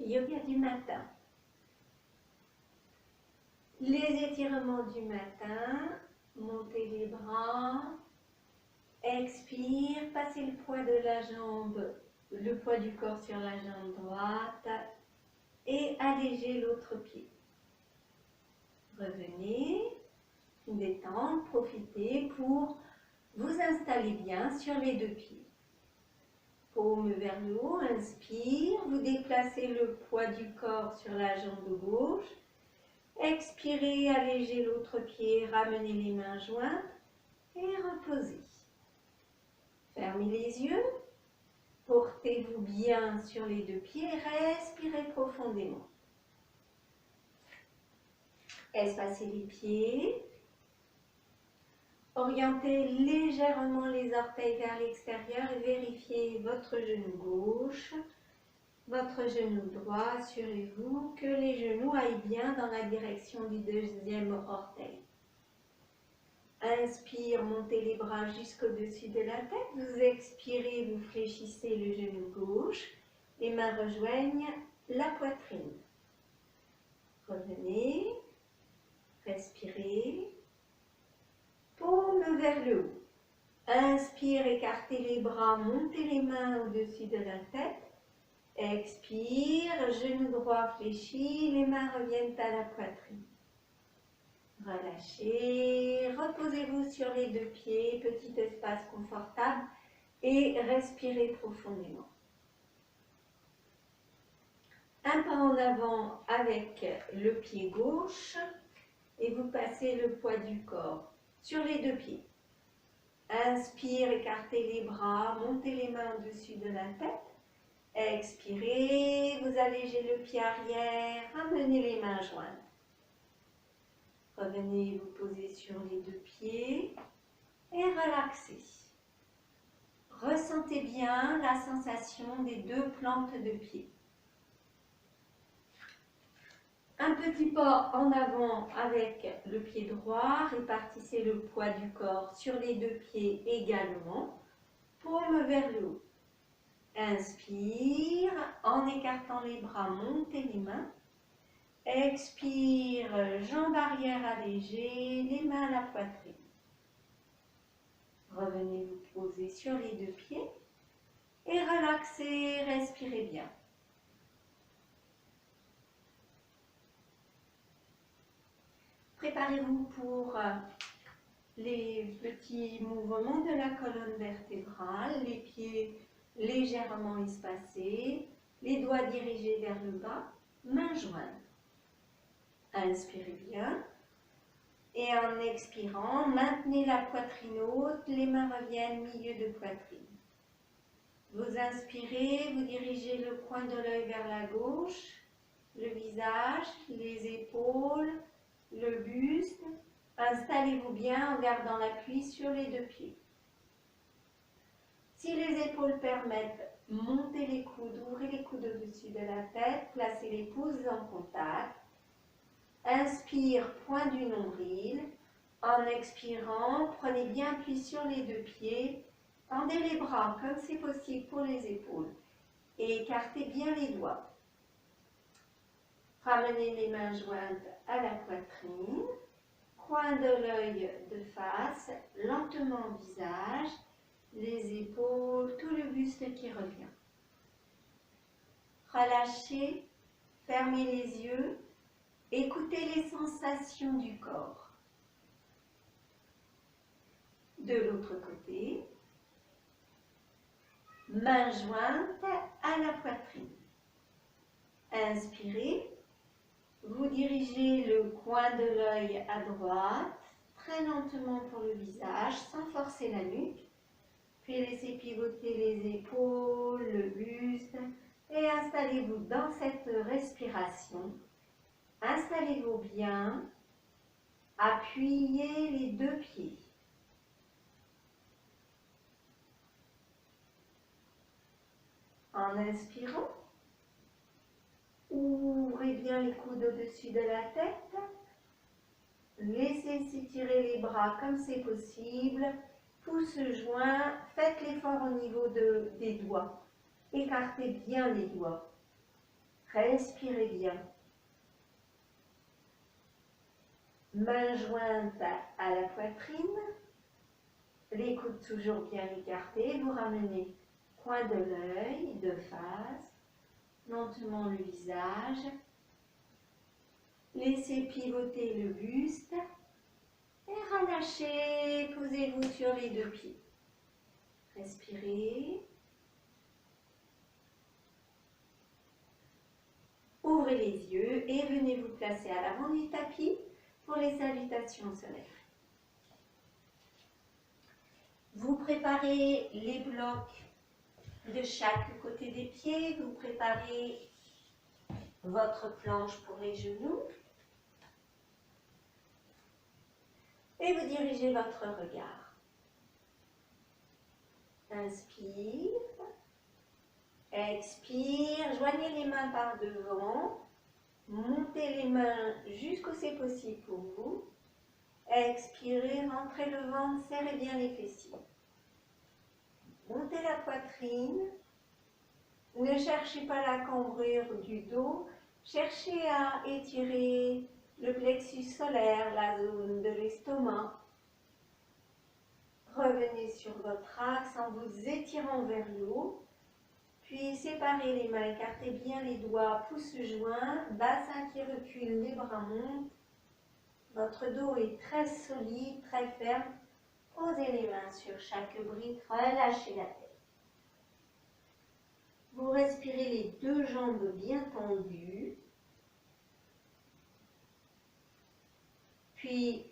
yoga du matin. Les étirements du matin, montez les bras, expire, passez le poids de la jambe, le poids du corps sur la jambe droite et allégez l'autre pied. Revenez, détendre, profitez pour vous installer bien sur les deux pieds. Paume vers le haut, inspire, vous déplacez le poids du corps sur la jambe gauche. Expirez, allégez l'autre pied, ramenez les mains jointes et reposez. Fermez les yeux, portez-vous bien sur les deux pieds, respirez profondément. Espacez les pieds. Orientez légèrement les orteils vers l'extérieur et vérifiez votre genou gauche, votre genou droit. Assurez-vous que les genoux aillent bien dans la direction du deuxième orteil. Inspire, montez les bras jusqu'au-dessus de la tête. Vous expirez, vous fléchissez le genou gauche. Les mains rejoignent la poitrine. Revenez, respirez. Paume vers le haut. Inspire, écartez les bras, montez les mains au-dessus de la tête. Expire, genou droit fléchi, les mains reviennent à la poitrine. Relâchez, reposez-vous sur les deux pieds, petit espace confortable et respirez profondément. Un pas en avant avec le pied gauche et vous passez le poids du corps sur les deux pieds. Inspire, écartez les bras, montez les mains au-dessus de la tête. Expirez, vous allégez le pied arrière, ramenez les mains jointes. Revenez vous poser sur les deux pieds et relaxez. Ressentez bien la sensation des deux plantes de pied. Un petit pas en avant avec le pied droit, répartissez le poids du corps sur les deux pieds également, paume vers le haut. Inspire, en écartant les bras, montez les mains. Expire, jambes arrière allégées, les mains à la poitrine. Revenez vous poser sur les deux pieds et relaxez, respirez bien. Préparez-vous pour les petits mouvements de la colonne vertébrale, les pieds légèrement espacés, les doigts dirigés vers le bas, mains jointes. Inspirez bien et en expirant, maintenez la poitrine haute, les mains reviennent milieu de poitrine. Vous inspirez, vous dirigez le coin de l'œil vers la gauche, le visage, les épaules, le buste. Installez-vous bien en gardant l'appui sur les deux pieds. Si les épaules permettent, montez les coudes, ouvrez les coudes au-dessus de la tête, placez les pouces en contact. Inspire, point du nombril. En expirant, prenez bien appui sur les deux pieds. Tendez les bras comme c'est possible pour les épaules et écartez bien les doigts. Ramenez les mains jointes à la poitrine. Coin de l'œil de face, lentement visage, les épaules, tout le buste qui revient. Relâchez, fermez les yeux, écoutez les sensations du corps. De l'autre côté, mains jointes à la poitrine. Inspirez. Vous dirigez le coin de l'œil à droite, très lentement pour le visage, sans forcer la nuque. Puis laissez pivoter les épaules, le buste et installez-vous dans cette respiration. Installez-vous bien, appuyez les deux pieds. En inspirant, ouvrez bien les coudes au-dessus de la tête. Laissez s'étirer les bras comme c'est possible. Pouces joints, faites l'effort au niveau des doigts. Écartez bien les doigts. Respirez bien. Mains jointes à la poitrine. Les coudes toujours bien écartés. Vous ramenez coin de l'œil de face. Lentement le visage. Laissez pivoter le buste. Et relâchez. Posez-vous sur les deux pieds. Respirez. Ouvrez les yeux et venez vous placer à l'avant du tapis pour les salutations solaires. Vous préparez les blocs de chaque côté des pieds. Vous préparez votre planche pour les genoux. Et vous dirigez votre regard. Inspire. Expire, joignez les mains par devant, montez les mains jusqu'où c'est possible pour vous. Expirez, rentrez le ventre, serrez bien les fessiers. Montez la poitrine. Ne cherchez pas la cambrure du dos, cherchez à étirer le plexus solaire, la zone de l'estomac. Revenez sur votre axe en vous étirant vers le haut. Puis séparez les mains, écartez bien les doigts, pouces joints, bassin qui recule, les bras montent. Votre dos est très solide, très ferme. Posez les mains sur chaque brique, relâchez la tête. Vous respirez les deux jambes bien tendues. Puis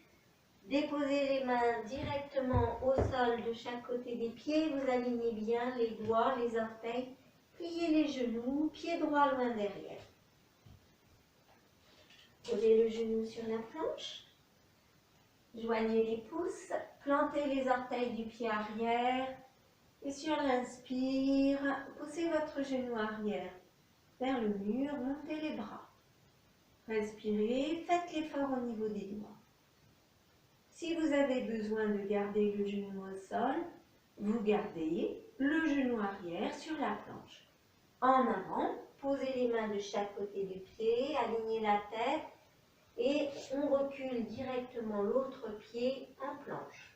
déposez les mains directement au sol de chaque côté des pieds. Vous alignez bien les doigts, les orteils. Pliez les genoux, pied droit loin derrière. Posez le genou sur la planche. Joignez les pouces, plantez les orteils du pied arrière. Et sur l'inspire, poussez votre genou arrière vers le mur, montez les bras. Respirez, faites l'effort au niveau des doigts. Si vous avez besoin de garder le genou au sol, vous gardez le genou arrière sur la planche. En avant, posez les mains de chaque côté du pied, alignez la tête et on recule directement l'autre pied en planche.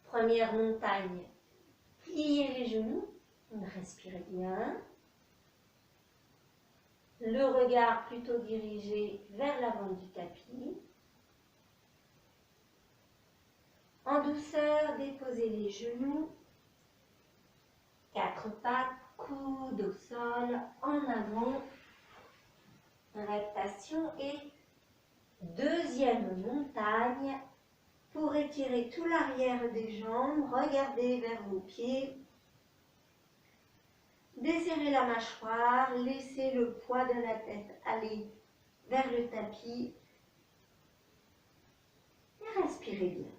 Première montagne, pliez les genoux, respirez bien. Le regard plutôt dirigé vers l'avant du tapis. En douceur, déposez les genoux, quatre pattes, coude au sol, en avant, adaptation et deuxième montagne pour étirer tout l'arrière des jambes, regardez vers vos pieds, desserrez la mâchoire, laissez le poids de la tête aller vers le tapis et respirez bien.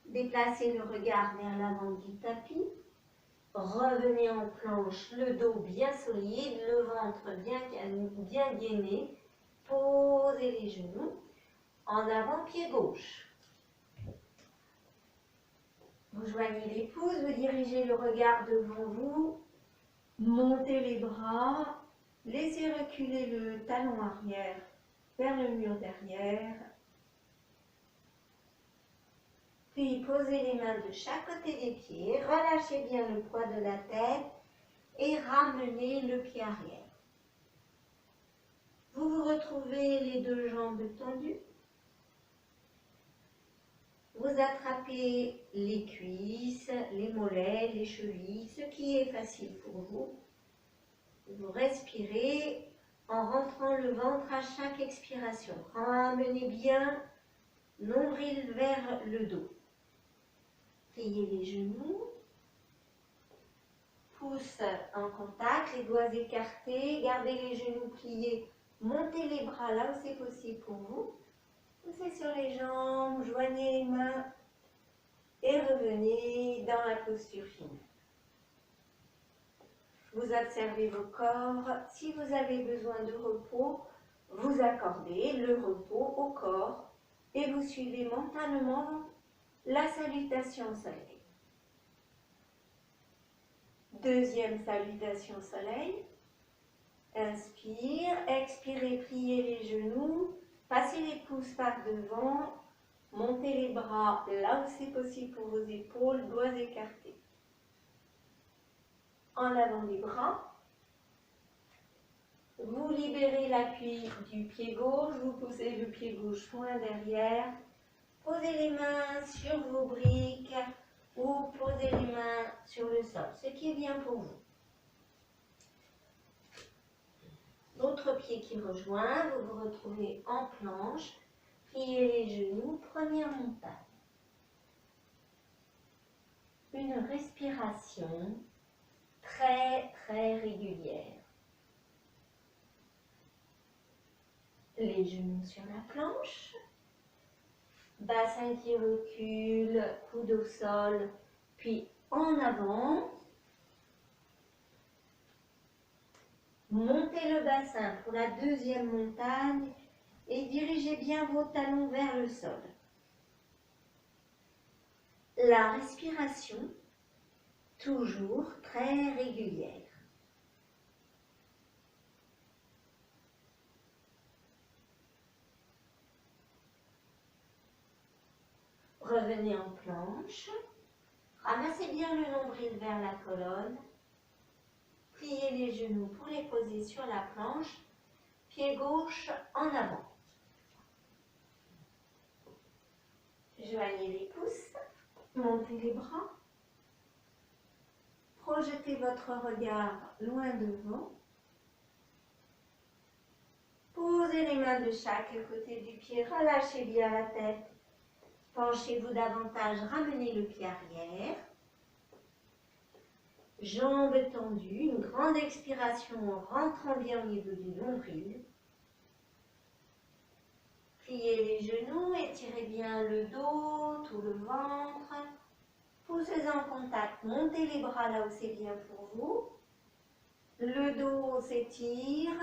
Déplacez le regard vers l'avant du tapis. Revenez en planche, le dos bien solide, le ventre bien gainé. Posez les genoux. En avant, pied gauche. Vous joignez les pouces, vous dirigez le regard devant vous. Montez les bras. Laissez reculer le talon arrière vers le mur derrière. Puis posez les mains de chaque côté des pieds, relâchez bien le poids de la tête et ramenez le pied arrière. Vous vous retrouvez les deux jambes tendues. Vous attrapez les cuisses, les mollets, les chevilles, ce qui est facile pour vous. Vous respirez en rentrant le ventre à chaque expiration. Ramenez bien nombril vers le dos. Pliez les genoux, pouces en contact, les doigts écartés, gardez les genoux pliés, montez les bras là où c'est possible pour vous. Poussez sur les jambes, joignez les mains et revenez dans la posture finale. Vous observez vos corps. Si vous avez besoin de repos, vous accordez le repos au corps et vous suivez mentalement la salutation solaire. Deuxième salutation soleil. Inspire, expirez, pliez les genoux, passez les pouces par devant, montez les bras là où c'est possible pour vos épaules, doigts écartés. En avant des bras, vous libérez l'appui du pied gauche, vous posez le pied gauche loin derrière, posez les mains sur vos briques ou posez les mains sur le sol, ce qui est bien pour vous. L'autre pied qui rejoint, vous vous retrouvez en planche, pliez les genoux, première montagne. Une respiration très régulière. Les genoux sur la planche, bassin qui recule, coude au sol, puis en avant. Montez le bassin pour la deuxième montagne et dirigez bien vos talons vers le sol. La respiration, toujours très régulière. Revenez en planche, ramassez bien le nombril vers la colonne, pliez les genoux pour les poser sur la planche, pied gauche en avant. Joignez les pouces, montez les bras, projetez votre regard loin devant, posez les mains de chaque côté du pied, relâchez bien la tête, penchez-vous davantage, ramenez le pied arrière, jambes tendues, une grande expiration en rentrant bien au niveau du nombril. Pliez les genoux, étirez bien le dos, tout le ventre. Poussez en contact, montez les bras là où c'est bien pour vous. Le dos s'étire,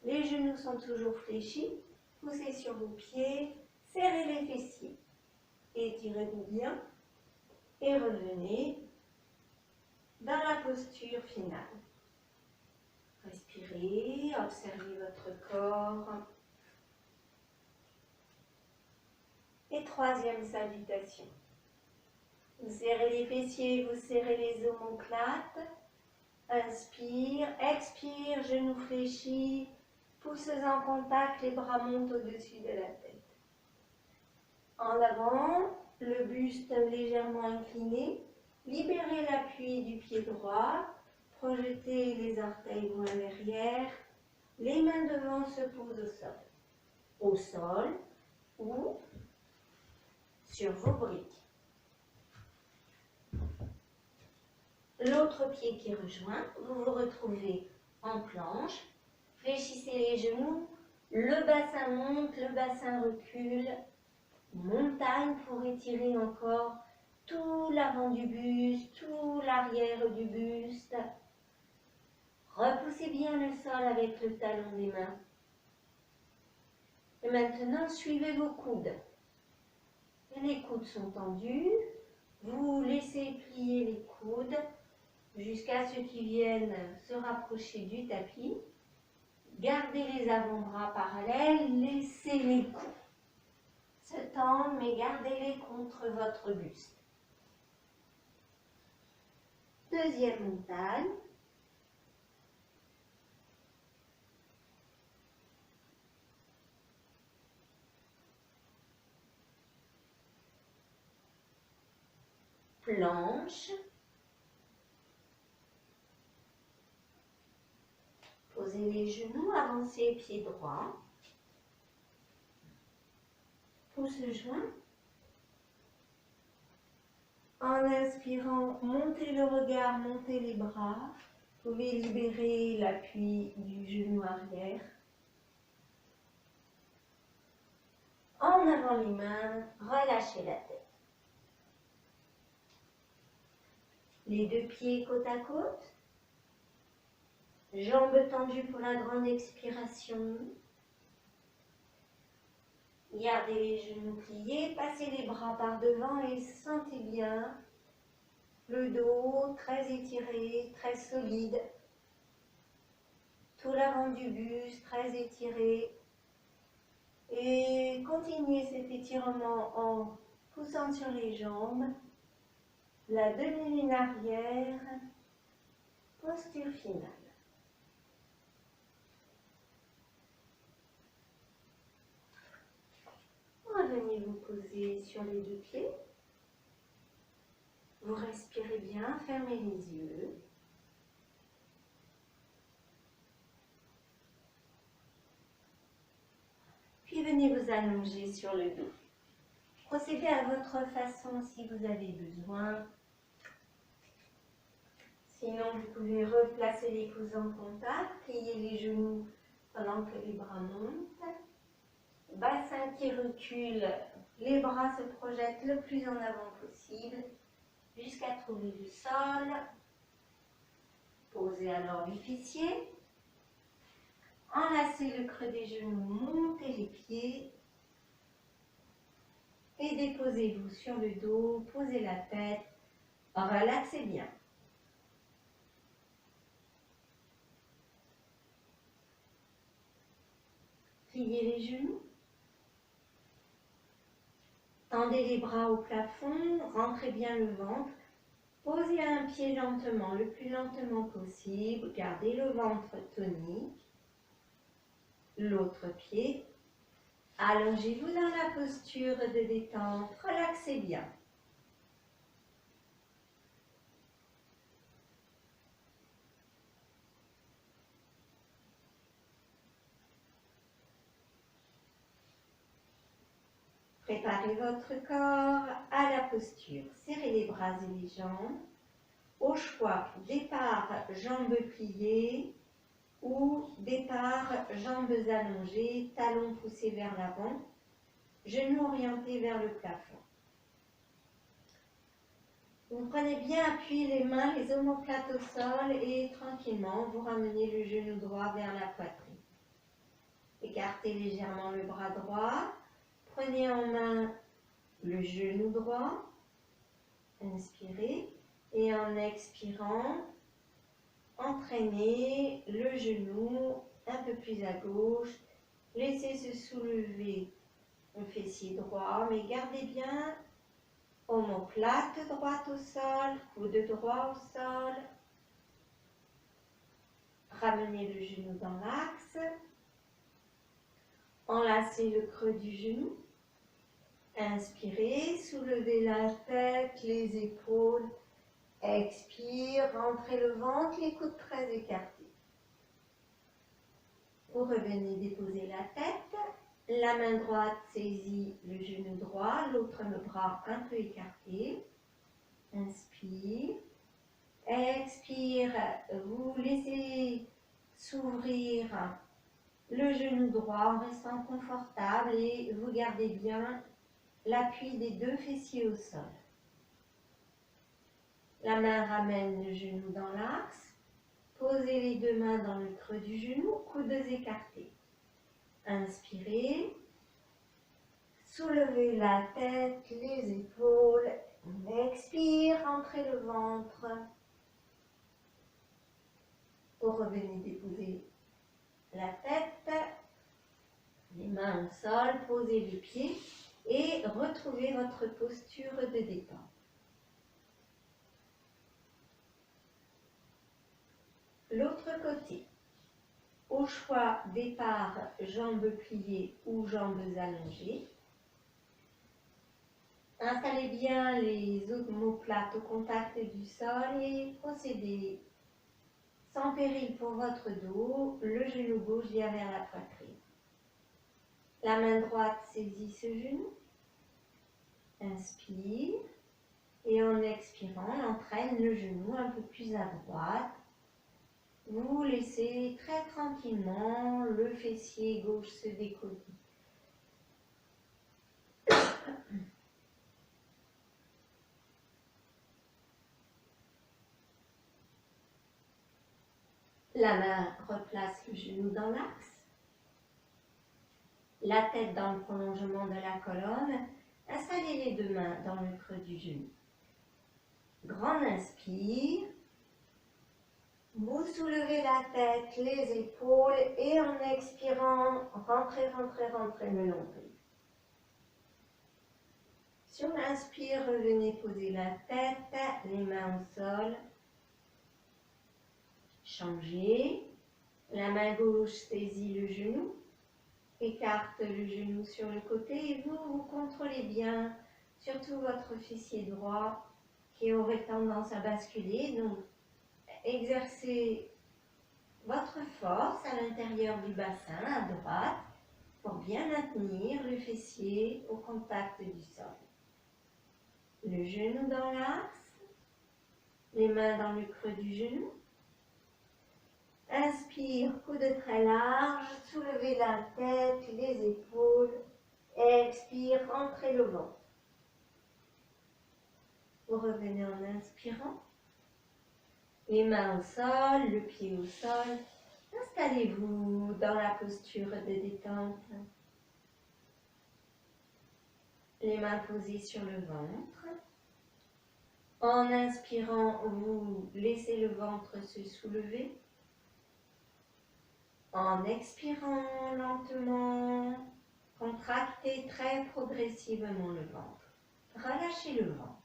les genoux sont toujours fléchis. Poussez sur vos pieds, serrez les fessiers. Étirez-vous bien et revenez dans la posture finale. Respirez, observez votre corps. Et troisième salutation. Vous serrez les fessiers, vous serrez les omoplates. Inspire, expire, genoux fléchis, pouces en contact, les bras montent au-dessus de la tête. En avant, le buste légèrement incliné. Libérez l'appui du pied droit, projetez les orteils loin derrière, les mains devant se posent au sol. Au sol ou sur vos briques. L'autre pied qui rejoint, vous vous retrouvez en planche, fléchissez les genoux, le bassin monte, le bassin recule, montagne pour étirer encore tout l'avant du buste, tout l'arrière du buste. Repoussez bien le sol avec le talon des mains. Et maintenant, suivez vos coudes. Les coudes sont tendus, vous laissez plier les coudes jusqu'à ce qu'ils viennent se rapprocher du tapis. Gardez les avant-bras parallèles, laissez les coudes se tendre, mais gardez-les contre votre buste. Deuxième montagne. Planche. Posez les genoux, avancez pied droit. Pouce joint. En inspirant, montez le regard, montez les bras. Vous pouvez libérer l'appui du genou arrière. En avant les mains, relâchez la tête. Les deux pieds côte à côte. Jambes tendues pour la grande expiration. Gardez les genoux pliés, passez les bras par devant et sentez bien Le dos très étiré, très solide. Tout l'avant du buste très étiré. Et continuez cet étirement en poussant sur les jambes. La demi-lune arrière. Posture finale. Revenez vous poser sur les deux pieds. Vous respirez bien, fermez les yeux. Puis venez vous allonger sur le dos. Procédez à votre façon si vous avez besoin. Sinon, vous pouvez replacer les coudes en contact, plier les genoux pendant que les bras montent. Bassin qui recule, les bras se projettent le plus en avant possible jusqu'à trouver le sol. Posez alors les fessiers. Enlacez le creux des genoux, montez les pieds. Et déposez-vous sur le dos, posez la tête, relaxez bien. Pliez les genoux. Tendez les bras au plafond, rentrez bien le ventre. Posez un pied lentement, le plus lentement possible. Gardez le ventre tonique. L'autre pied. Allongez-vous dans la posture de détente. Relaxez bien. Préparez votre corps à la posture. Serrez les bras et les jambes. Au choix, départ, jambes pliées ou départ, jambes allongées, talons poussés vers l'avant, genoux orientés vers le plafond. Vous prenez bien appui les mains, les omoplates au sol et tranquillement, vous ramenez le genou droit vers la poitrine. Écartez légèrement le bras droit. Prenez en main le genou droit. Inspirez. Et en expirant, entraînez le genou un peu plus à gauche. Laissez se soulever le fessier droit, mais gardez bien omoplate droite au sol, coude droit au sol. Ramenez le genou dans l'axe. Enlacez le creux du genou. Inspirez, soulevez la tête, les épaules. Expire, rentrez le ventre, les coudes très écartés. Vous revenez déposer la tête. La main droite saisit le genou droit, l'autre le bras un peu écarté. Inspire. Expire, vous laissez s'ouvrir le genou droit en restant confortable et vous gardez bien l'appui des deux fessiers au sol. La main ramène le genou dans l'axe. Posez les deux mains dans le creux du genou, coudes écartés. Inspirez. Soulevez la tête, les épaules. Expire, rentrez le ventre. Vous revenez déposer la tête, les mains au sol, posez les pieds et retrouvez votre posture de détente. L'autre côté. Au choix, départ, jambes pliées ou jambes allongées. Installez bien les omoplates au contact du sol et procédez sans péril pour votre dos, le genou gauche vient vers la poitrine. La main droite saisit ce genou. Inspire. Et en expirant, on entraîne le genou un peu plus à droite. Vous laissez très tranquillement le fessier gauche se décoller. La main replace le genou dans l'axe. La tête dans le prolongement de la colonne. Installez les deux mains dans le creux du genou. Grand inspire. Vous soulevez la tête, les épaules et en expirant, rentrez, rentrez, rentrez le nombril. Sur l'inspire, revenez poser la tête, les mains au sol. Changez. La main gauche saisit le genou. Écarte le genou sur le côté et vous contrôlez bien, surtout votre fessier droit qui aurait tendance à basculer. Donc, exercez votre force à l'intérieur du bassin, à droite, pour bien maintenir le fessier au contact du sol. Le genou dans l'axe, les mains dans le creux du genou. Inspire, coude très large, soulevez la tête, les épaules. Expire, rentrez le ventre. Vous revenez en inspirant. Les mains au sol, le pied au sol. Installez-vous dans la posture de détente. Les mains posées sur le ventre. En inspirant, vous laissez le ventre se soulever. En expirant lentement, contractez très progressivement le ventre. Relâchez le ventre.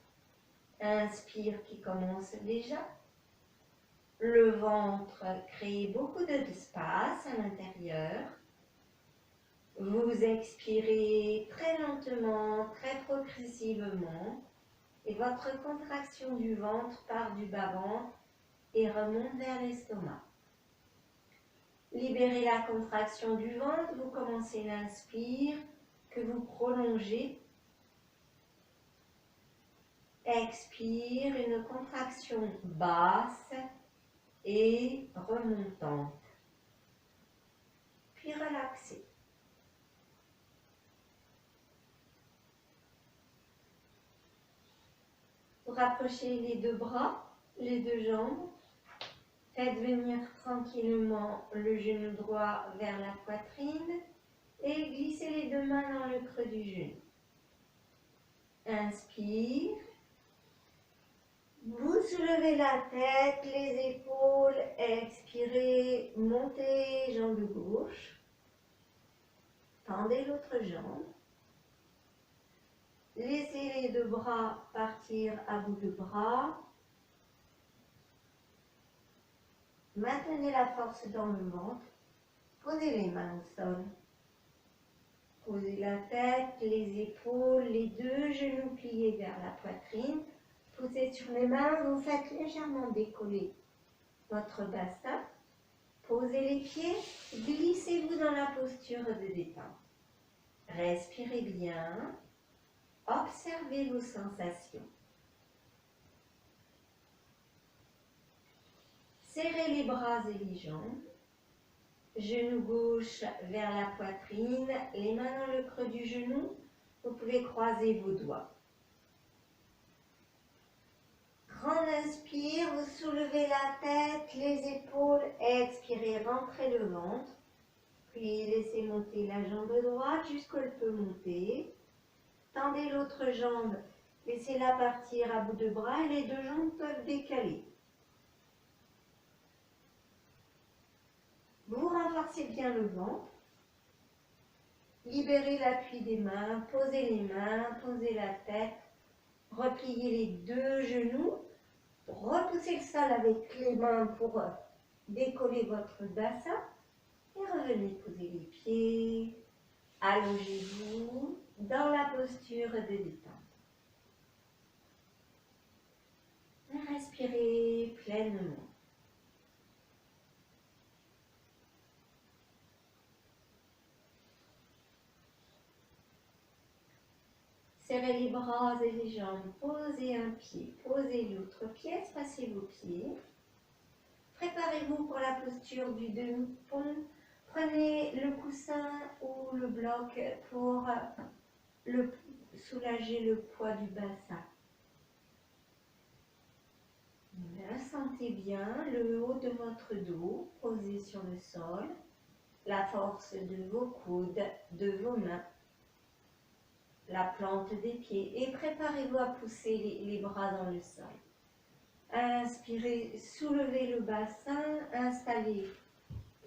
Inspire qui commence déjà. Le ventre crée beaucoup d'espace à l'intérieur. Vous expirez très lentement, très progressivement. Et votre contraction du ventre part du bas-ventre et remonte vers l'estomac. Libérez la contraction du ventre. Vous commencez l'inspire que vous prolongez. Expire, une contraction basse et remontante. Puis relaxez. Vous rapprochez les deux bras, les deux jambes. Faites venir tranquillement le genou droit vers la poitrine et glissez les deux mains dans le creux du genou. Inspire. Vous soulevez la tête, les épaules, expirez, montez, jambe gauche. Tendez l'autre jambe. Laissez les deux bras partir à bout de bras. Maintenez la force dans le ventre. Posez les mains au sol. Posez la tête, les épaules, les deux genoux pliés vers la poitrine. Poussez sur les mains, vous faites légèrement décoller votre bassin. Posez les pieds, glissez-vous dans la posture de détente. Respirez bien, observez vos sensations. Serrez les bras et les jambes. Genou gauche vers la poitrine, les mains dans le creux du genou. Vous pouvez croiser vos doigts. Grand inspire, vous soulevez la tête, les épaules, expirez, rentrez le ventre. Puis laissez monter la jambe droite jusqu'où elle peut monter. Tendez l'autre jambe, laissez-la partir à bout de bras et les deux jambes peuvent décaler. Vous renforcez bien le ventre. Libérez l'appui des mains, posez les mains, posez la tête. Repliez les deux genoux. Repoussez le sol avec les mains pour décoller votre bassin. Et revenez poser les pieds. Allongez-vous dans la posture de détente. Respirez pleinement. Serrez les bras et les jambes, posez un pied, posez l'autre pied, espacez vos pieds. Préparez-vous pour la posture du demi-pont. Prenez le coussin ou le bloc pour soulager le poids du bassin. Sentez bien le haut de votre dos posé sur le sol, la force de vos coudes, de vos mains, la plante des pieds et préparez-vous à pousser les bras dans le sol. Inspirez, soulevez le bassin, installez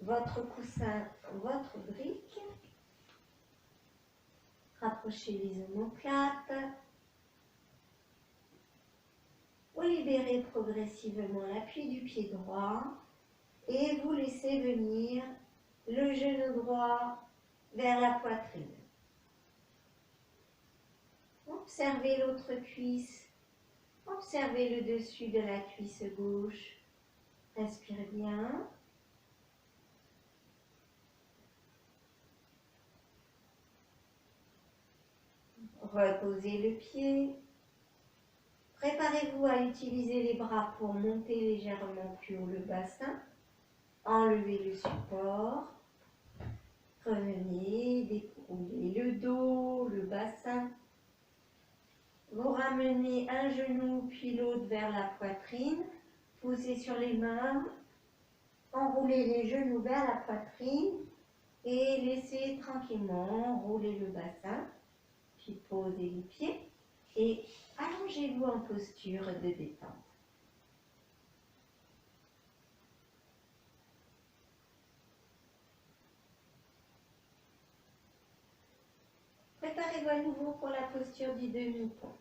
votre coussin, votre brique. Rapprochez les omoplates. Vous libérez progressivement l'appui du pied droit et vous laissez venir le genou droit vers la poitrine. Observez l'autre cuisse, observez le dessus de la cuisse gauche. Respirez bien. Reposez le pied. Préparez-vous à utiliser les bras pour monter légèrement plus haut le bassin. Enlevez le support. Revenez, déroulez le dos, le bassin. Vous ramenez un genou puis l'autre vers la poitrine. Posez sur les mains. Enroulez les genoux vers la poitrine et laissez tranquillement rouler le bassin. Puis posez les pieds et allongez-vous en posture de détente. Préparez-vous à nouveau pour la posture du demi-pont.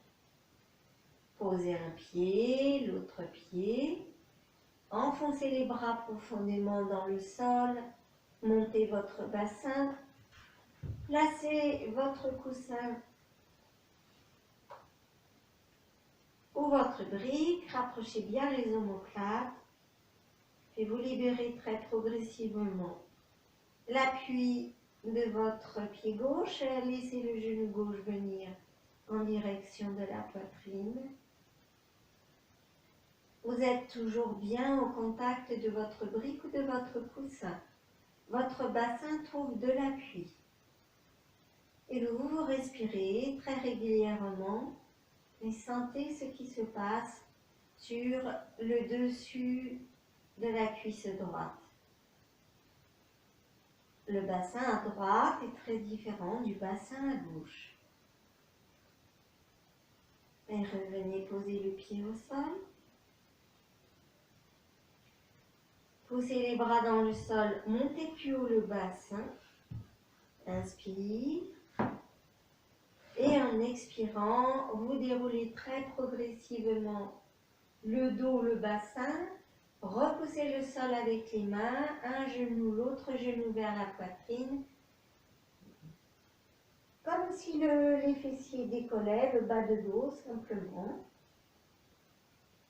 Posez un pied, l'autre pied. Enfoncez les bras profondément dans le sol. Montez votre bassin. Placez votre coussin ou votre brique. Rapprochez bien les omoplates. Puis vous libérez très progressivement l'appui de votre pied gauche. Laissez le genou gauche venir en direction de la poitrine. Vous êtes toujours bien au contact de votre brique ou de votre coussin. Votre bassin trouve de l'appui. Et vous respirez très régulièrement et sentez ce qui se passe sur le dessus de la cuisse droite. Le bassin à droite est très différent du bassin à gauche. Et revenez poser le pied au sol. Poussez les bras dans le sol, montez plus haut le bassin. Inspire. Et en expirant, vous déroulez très progressivement le dos, le bassin. Repoussez le sol avec les mains, un genou, l'autre genou vers la poitrine. Comme si les fessiers décollaient, le bas de dos simplement.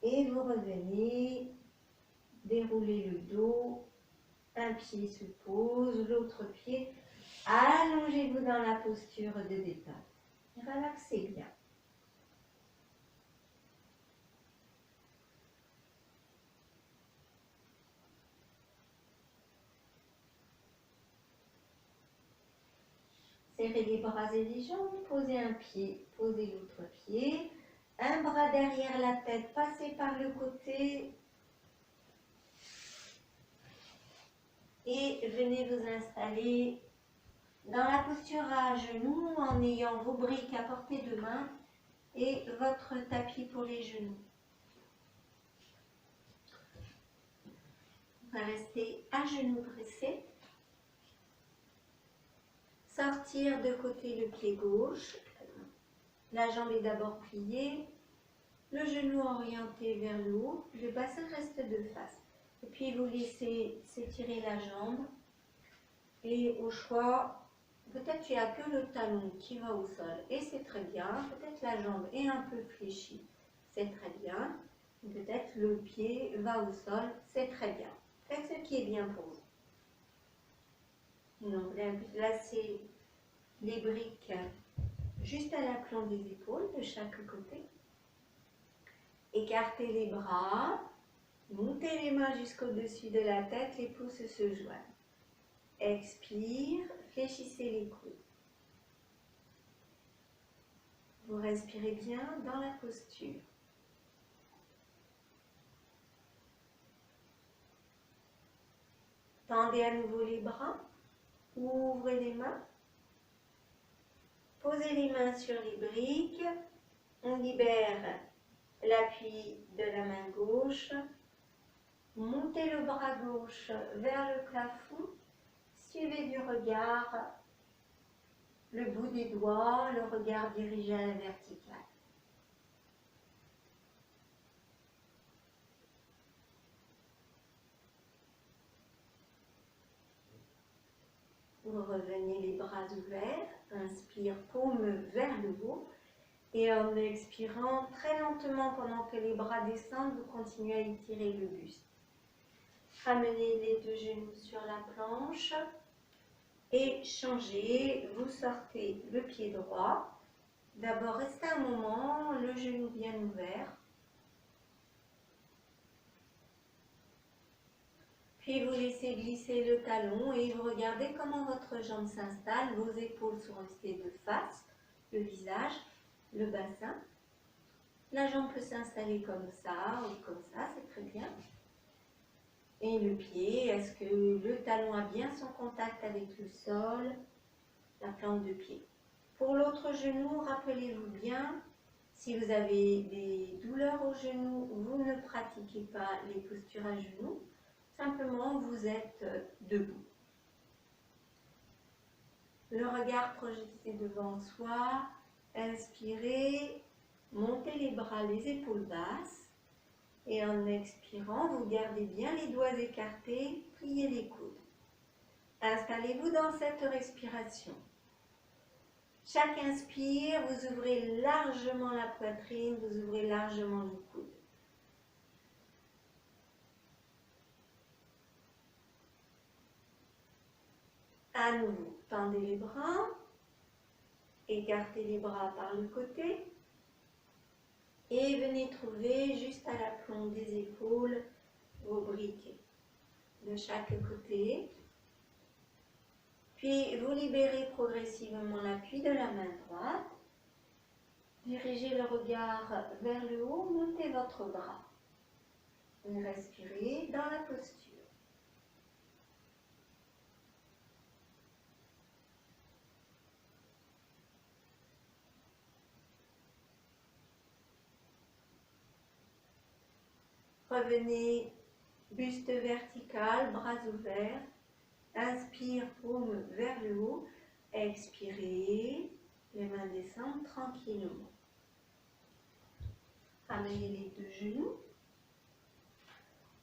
Et vous revenez, déroulez le dos, un pied se pose, l'autre pied. Allongez-vous dans la posture de détente. Relaxez bien. Serrez les bras et les jambes, posez un pied, posez l'autre pied. Un bras derrière la tête, passez par le côté. Et venez vous installer dans la posture à genoux en ayant vos briques à portée de main et votre tapis pour les genoux. On va rester à genoux dressés. Sortir de côté le pied gauche. La jambe est d'abord pliée. Le genou orienté vers le haut. Le bassin reste de face. Et puis vous laissez s'étirer la jambe. Et au choix, peut-être il n'y a que le talon qui va au sol. Et c'est très bien. Peut-être la jambe est un peu fléchie. C'est très bien. Peut-être le pied va au sol. C'est très bien. Faites ce qui est bien pour vous. Donc, placez les briques juste à l'aplomb des épaules de chaque côté. Écartez les bras. Montez les mains jusqu'au-dessus de la tête. Les pouces se joignent. Expire. Fléchissez les coudes. Vous respirez bien dans la posture. Tendez à nouveau les bras. Ouvrez les mains. Posez les mains sur les briques. On libère l'appui de la main gauche. Montez le bras gauche vers le plafond. Suivez du regard le bout des doigts, le regard dirigé à la verticale. Vous revenez les bras ouverts, inspire, paume vers le haut. Et en expirant très lentement pendant que les bras descendent, vous continuez à étirer le buste. Ramenez les deux genoux sur la planche et changez. Vous sortez le pied droit. D'abord, restez un moment, le genou bien ouvert. Puis vous laissez glisser le talon et vous regardez comment votre jambe s'installe. Vos épaules sont restées de face, le visage, le bassin. La jambe peut s'installer comme ça ou comme ça, c'est très bien. Et le pied, est-ce que le talon a bien son contact avec le sol, la plante de pied. Pour l'autre genou, rappelez-vous bien, si vous avez des douleurs au genou, vous ne pratiquez pas les postures à genoux, simplement vous êtes debout. Le regard projeté devant soi, inspirez, montez les bras, les épaules basses. Et en expirant, vous gardez bien les doigts écartés, pliez les coudes. Installez-vous dans cette respiration. Chaque inspire, vous ouvrez largement la poitrine, vous ouvrez largement les coudes. À nouveau, tendez les bras, écartez les bras par le côté. Et venez trouver juste à l'aplomb des épaules vos briquets de chaque côté. Puis vous libérez progressivement l'appui de la main droite. Dirigez le regard vers le haut, montez votre bras. Et respirez dans la posture. Revenez, buste vertical, bras ouverts. Inspire, paume vers le haut. Expirez, les mains descendent tranquillement. Ramenez les deux genoux.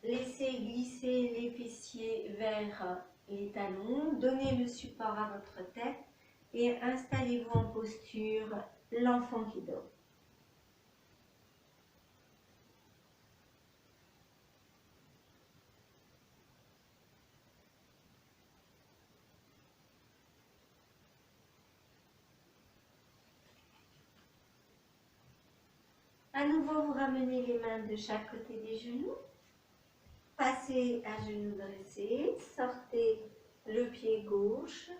Laissez glisser les fessiers vers les talons. Donnez le support à votre tête et installez-vous en posture l'enfant qui dort. À nouveau, vous ramenez les mains de chaque côté des genoux. Passez à genoux dressés. Sortez le pied gauche.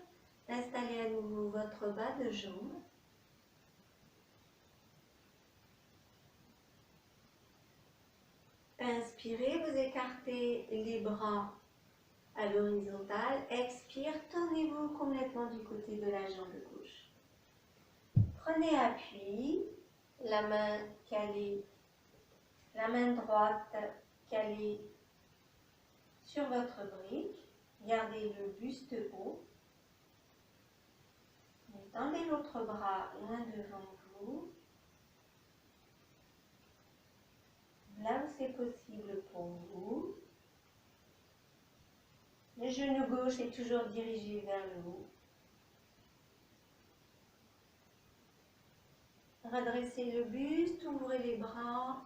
Installez à nouveau votre bas de jambe. Inspirez, vous écartez les bras à l'horizontale. Expire, tournez-vous complètement du côté de la jambe gauche. Prenez appui, la main calée, la main droite calée sur votre brique. Gardez le buste haut. Tendez l'autre bras loin devant vous. Là où c'est possible pour vous. Le genou gauche est toujours dirigé vers le haut. Redressez le buste, ouvrez les bras.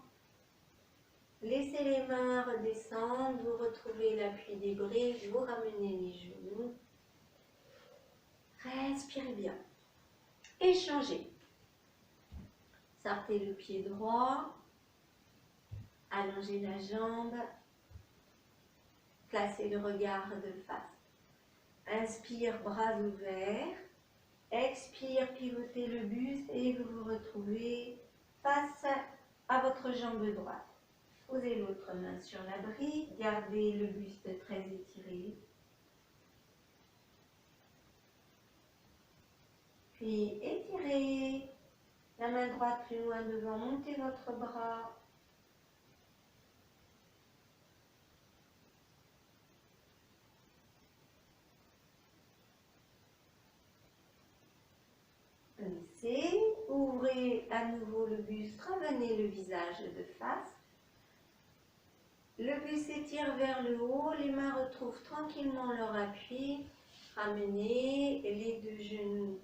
Laissez les mains redescendre, vous retrouvez l'appui des briques, vous ramenez les genoux. Respirez bien. Échangez. Sortez le pied droit. Allongez la jambe. Placez le regard de face. Inspire, bras ouverts. Expire, pivotez le buste et vous vous retrouvez face à votre jambe droite. Posez l'autre main sur la brique, gardez le buste très étiré. Puis étirez la main droite plus loin devant, montez votre bras, Laissez, ouvrez à nouveau le buste, ramenez le visage de face. Le buste s'étire vers le haut, les mains retrouvent tranquillement leur appui. Ramenez les deux genoux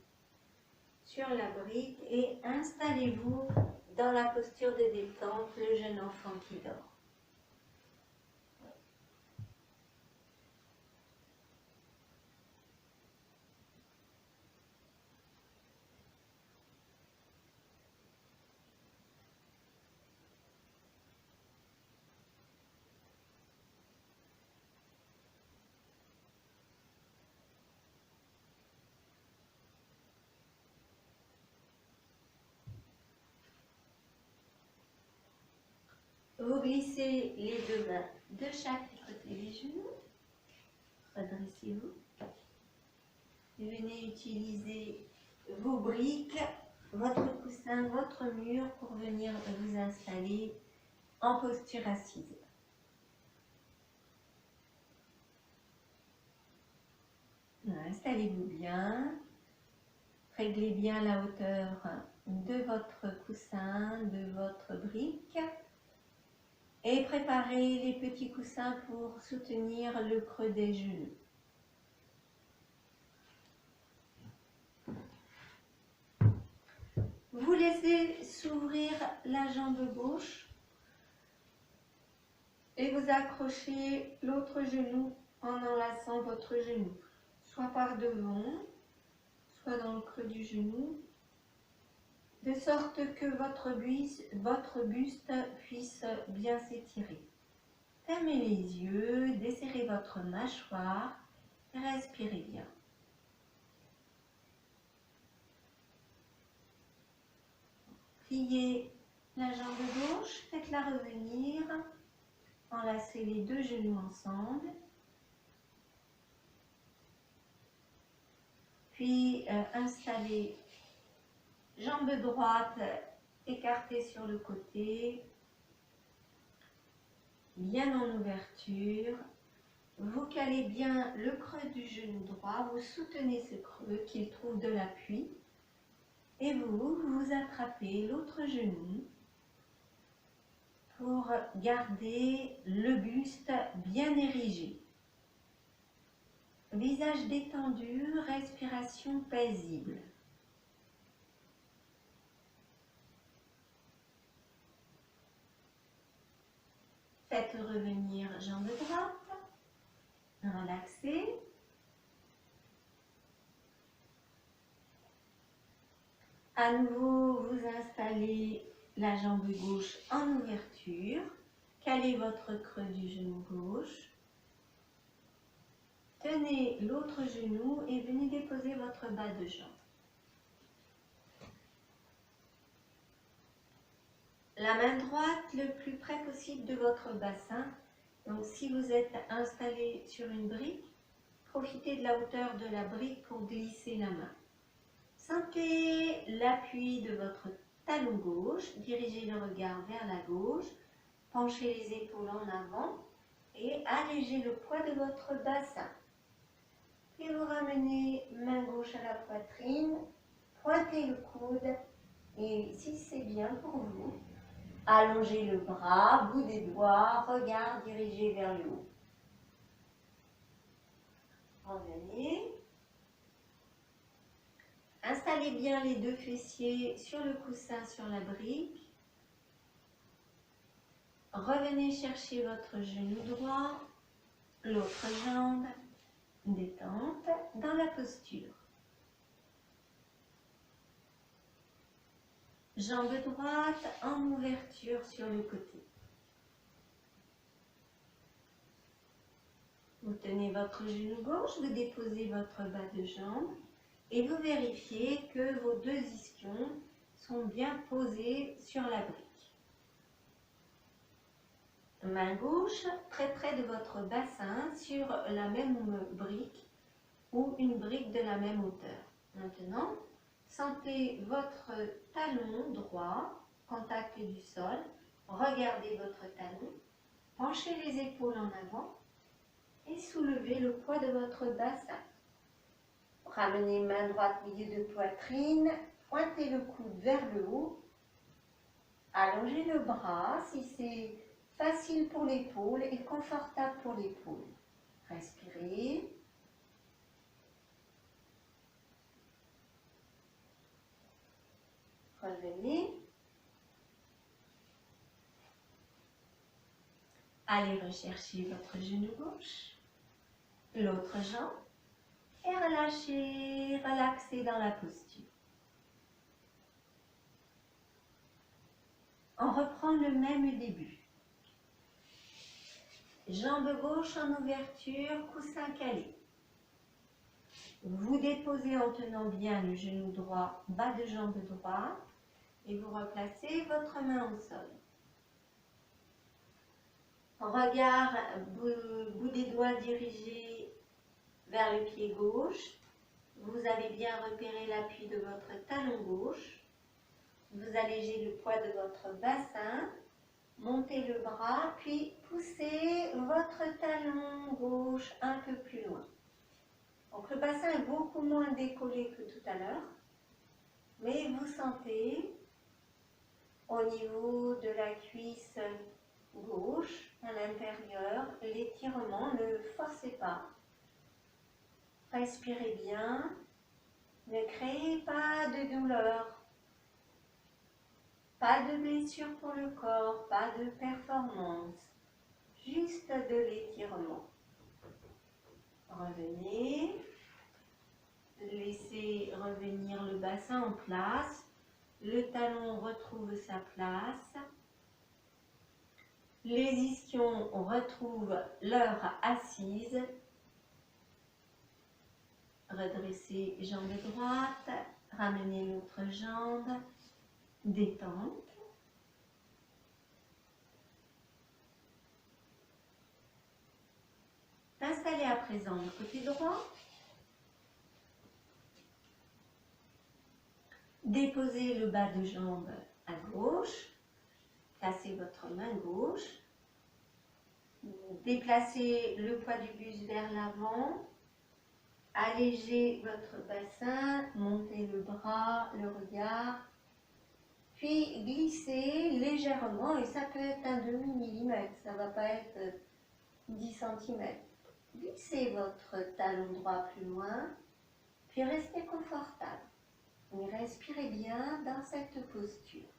sur la brique et installez-vous dans la posture de détente, le jeune enfant qui dort. Vous glissez les deux mains de chaque côté des genoux. Redressez-vous. Venez utiliser vos briques, votre coussin, votre mur pour venir vous installer en posture assise. Installez-vous bien. Réglez bien la hauteur de votre coussin, de votre brique. Et préparez les petits coussins pour soutenir le creux des genoux. Vous laissez s'ouvrir la jambe gauche et vous accrochez l'autre genou en enlaçant votre genou, soit par devant, soit dans le creux du genou, de sorte que votre buste puisse bien s'étirer. Fermez les yeux, desserrez votre mâchoire et respirez bien. Pliez la jambe gauche, faites-la revenir, enlacez les deux genoux ensemble. Puis installez jambe droite écartée sur le côté, bien en ouverture. Vous calez bien le creux du genou droit, vous soutenez ce creux qu'il trouve de l'appui. Et vous attrapez l'autre genou pour garder le buste bien érigé. Visage détendu, respiration paisible. Faites revenir jambe droite, relaxez. À nouveau, vous installez la jambe gauche en ouverture. Calez votre creux du genou gauche. Tenez l'autre genou et venez déposer votre bas de jambe. La main droite le plus près possible de votre bassin. Donc si vous êtes installé sur une brique, profitez de la hauteur de la brique pour glisser la main. Sentez l'appui de votre talon gauche, dirigez le regard vers la gauche, penchez les épaules en avant et allégez le poids de votre bassin. Puis vous ramenez main gauche à la poitrine, pointez le coude et si c'est bien pour vous, allongez le bras, bout des doigts, regard dirigé vers le haut. Revenez. Installez bien les deux fessiers sur le coussin, sur la brique. Revenez chercher votre genou droit, l'autre jambe, détente dans la posture. Jambe droite en ouverture sur le côté. Vous tenez votre genou gauche, vous déposez votre bas de jambe et vous vérifiez que vos deux ischions sont bien posés sur la brique. Main gauche très près de votre bassin sur la même brique ou une brique de la même hauteur. Maintenant, sentez votre talon droit, contact du sol, regardez votre talon, penchez les épaules en avant et soulevez le poids de votre bassin. Ramenez main droite milieu de poitrine, pointez le coude vers le haut, allongez le bras si c'est facile pour l'épaule et confortable pour l'épaule. Respirez. Revenez. Allez rechercher votre genou gauche, l'autre jambe et relâchez, relaxez dans la posture. On reprend le même début. Jambe gauche en ouverture, coussin calé. Vous déposez en tenant bien le genou droit, bas de jambe droite et vous replacez votre main au sol. Regard, bout des doigts dirigés vers le pied gauche. Vous avez bien repéré l'appui de votre talon gauche. Vous allégez le poids de votre bassin. Montez le bras, puis poussez votre talon gauche un peu plus loin. Donc le bassin est beaucoup moins décollé que tout à l'heure. Mais vous sentez au niveau de la cuisse gauche, à l'intérieur, l'étirement, ne forcez pas. Respirez bien, ne créez pas de douleur, pas de blessure pour le corps, pas de performance, juste de l'étirement. Revenez, laissez revenir le bassin en place, le talon retrouve sa place. Les ischions retrouvent leur assise. Redressez jambe droite, ramenez l'autre jambe, détente. Installez à présent le côté droit. Déposez le bas de jambe à gauche. Placez votre main gauche. Déplacez le poids du buste vers l'avant. Allégez votre bassin, montez le bras, le regard. Puis glissez légèrement, et ça peut être un demi-millimètre, ça ne va pas être 10 cm. Glissez votre talon droit plus loin, puis restez confortable. Et respirez bien dans cette posture.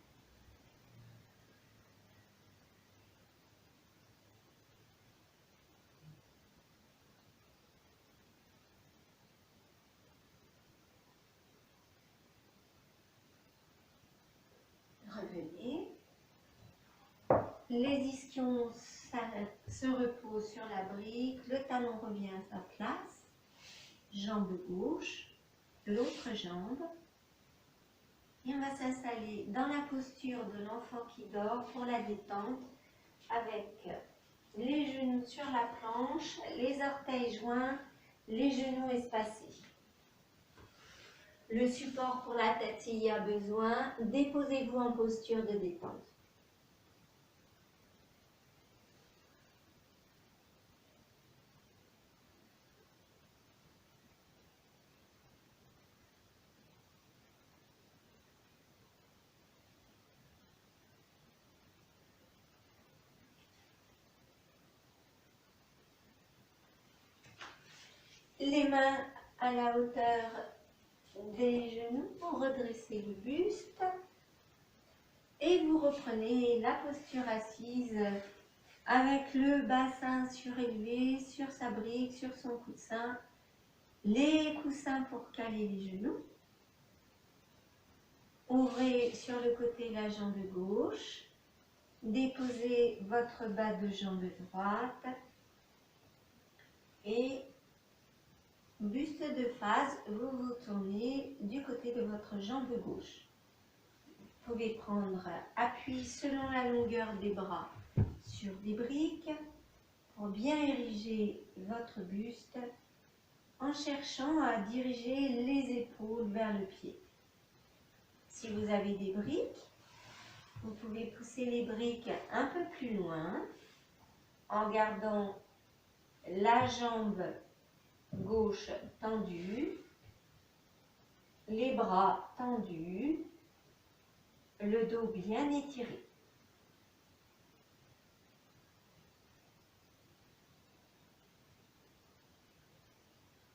Revenez. Les ischions se reposent sur la brique, le talon revient à sa place, jambe gauche, l'autre jambe. Et on va s'installer dans la posture de l'enfant qui dort pour la détente avec les genoux sur la planche, les orteils joints, les genoux espacés. Le support pour la tête s'il y a besoin, déposez-vous en posture de détente. Les mains à la hauteur des genoux pour redresser le buste. Et vous reprenez la posture assise avec le bassin surélevé sur sa brique, sur son coussin. Les coussins pour caler les genoux. Ouvrez sur le côté la jambe gauche. Déposez votre bas de jambe droite. Et buste de face, vous vous tournez du côté de votre jambe gauche. Vous pouvez prendre appui selon la longueur des bras sur des briques pour bien ériger votre buste en cherchant à diriger les épaules vers le pied. Si vous avez des briques, vous pouvez pousser les briques un peu plus loin en gardant la jambe gauche tendue. les bras tendus, le dos bien étiré.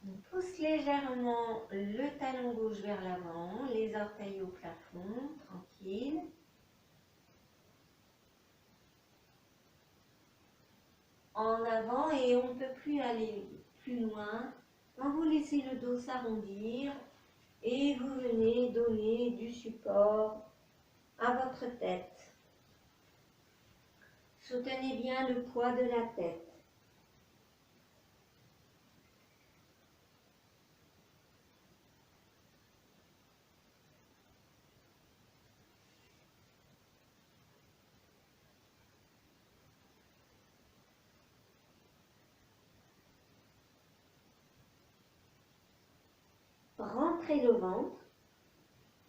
On pousse légèrement le talon gauche vers l'avant, les orteils au plafond, tranquille. En avant et on ne peut plus aller plus loin. Quand vous laissez le dos s'arrondir et vous venez donner du support à votre tête. Soutenez bien le poids de la tête. Rentrez le ventre.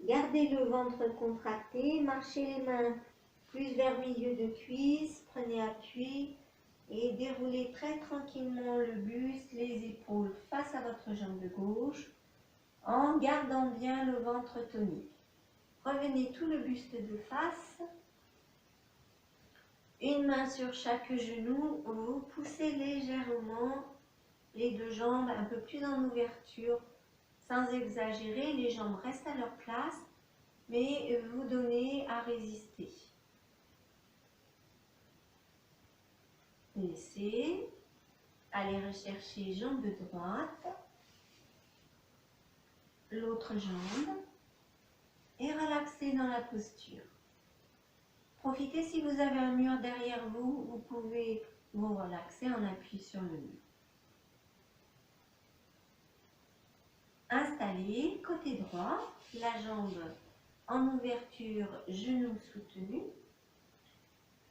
Gardez le ventre contracté. Marchez les mains plus vers milieu de cuisse. Prenez appui et déroulez très tranquillement le buste, les épaules face à votre jambe gauche en gardant bien le ventre tonique. Revenez tout le buste de face. Une main sur chaque genou. Vous poussez légèrement les deux jambes un peu plus en ouverture. Sans exagérer, les jambes restent à leur place, mais vous donnez à résister. Laissez. Allez rechercher jambe droite, l'autre jambe et relaxez dans la posture. Profitez si vous avez un mur derrière vous, vous pouvez vous relaxer en appui sur le mur. Installez, côté droit, la jambe en ouverture, genou soutenu.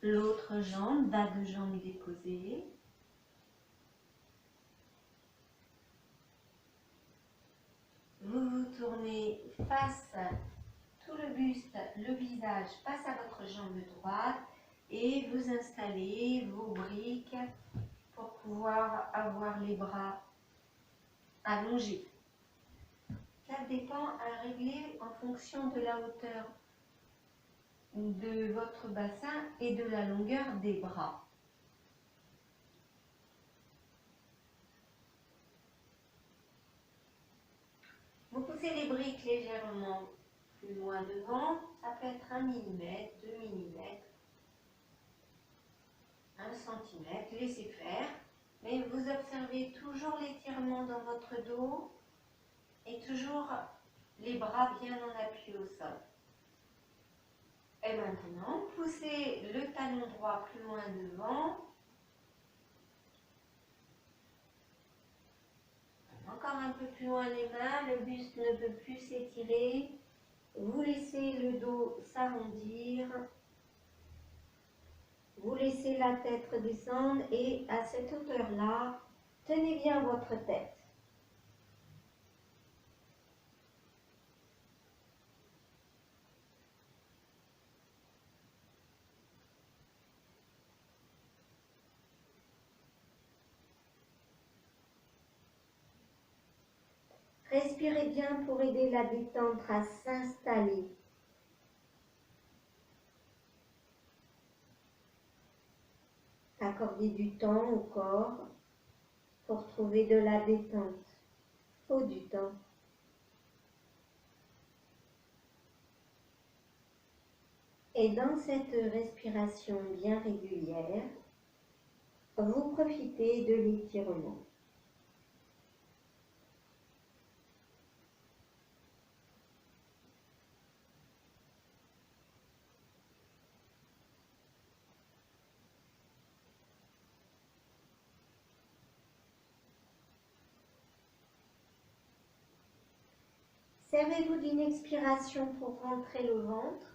L'autre jambe, bas de jambe déposée. Vous vous tournez face, tout le buste, le visage face à votre jambe droite et vous installez vos briques pour pouvoir avoir les bras allongés. Ça dépend à régler en fonction de la hauteur de votre bassin et de la longueur des bras. Vous poussez les briques légèrement plus loin devant, ça peut être 1 mm, 2 mm, 1 cm, laissez faire. Mais vous observez toujours l'étirement dans votre dos et toujours les bras bien en appui au sol. Et maintenant, poussez le talon droit plus loin devant. Encore un peu plus loin les mains, le buste ne peut plus s'étirer. Vous laissez le dos s'arrondir. Vous laissez la tête redescendre et à cette hauteur-là, tenez bien votre tête. Respirez bien pour aider la détente à s'installer. Accordez du temps au corps pour trouver de la détente. Faut du temps. Et dans cette respiration bien régulière, vous profitez de l'étirement. Servez-vous d'une expiration pour rentrer le ventre.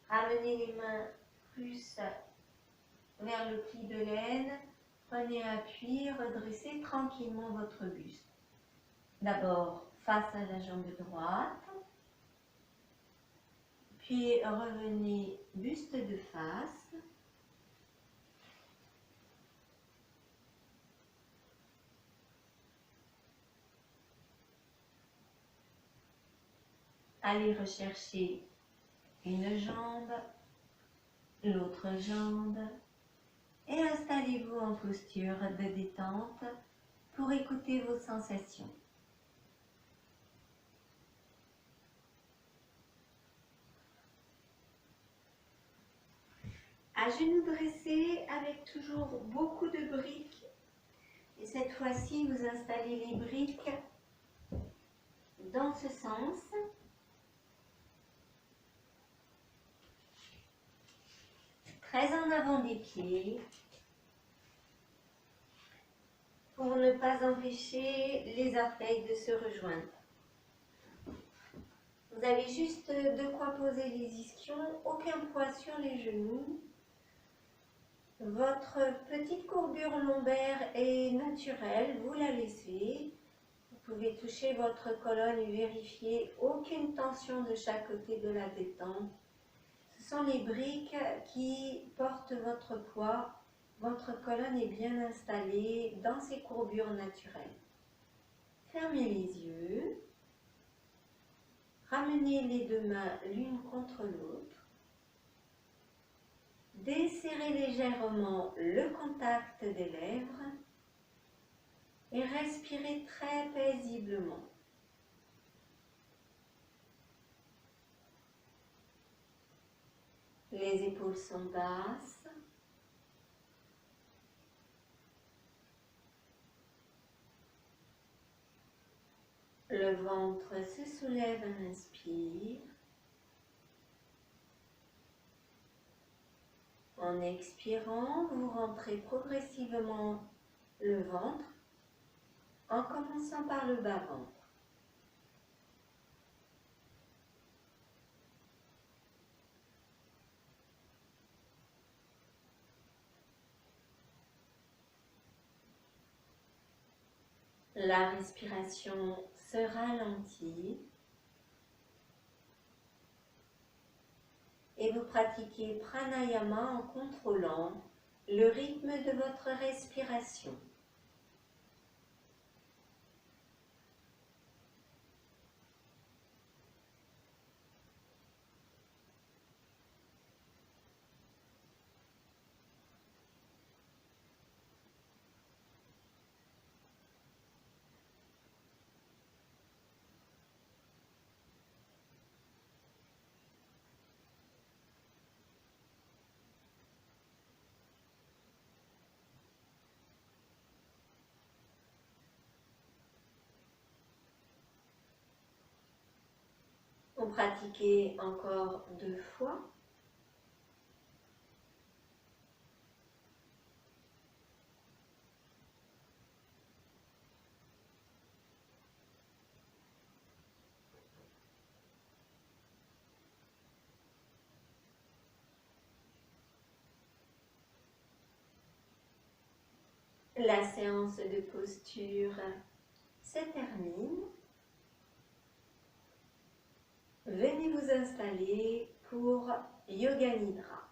Ramenez les mains plus vers le pli de l'aine. Prenez appui, redressez tranquillement votre buste. D'abord face à la jambe droite. Puis revenez buste de face. Allez rechercher une jambe, l'autre jambe et installez-vous en posture de détente pour écouter vos sensations. À genoux dressés avec toujours beaucoup de briques. Et cette fois-ci, vous installez les briques dans ce sens. Très en avant des pieds. Pour ne pas empêcher les orteils de se rejoindre. Vous avez juste de quoi poser les ischions, aucun poids sur les genoux. Votre petite courbure lombaire est naturelle, vous la laissez. Vous pouvez toucher votre colonne et vérifier aucune tension de chaque côté de la détente. Ce sont les briques qui portent votre poids. Votre colonne est bien installée dans ses courbures naturelles. Fermez les yeux. Ramenez les deux mains l'une contre l'autre. Desserrez légèrement le contact des lèvres et respirez très paisiblement. Les épaules sont basses. Le ventre se soulève à l'inspire. En expirant, vous rentrez progressivement le ventre en commençant par le bas-ventre. La respiration se ralentit et vous pratiquez pranayama en contrôlant le rythme de votre respiration. On pratiquait encore 2 fois. La séance de posture se termine. Venez vous installer pour Yoga Nidra.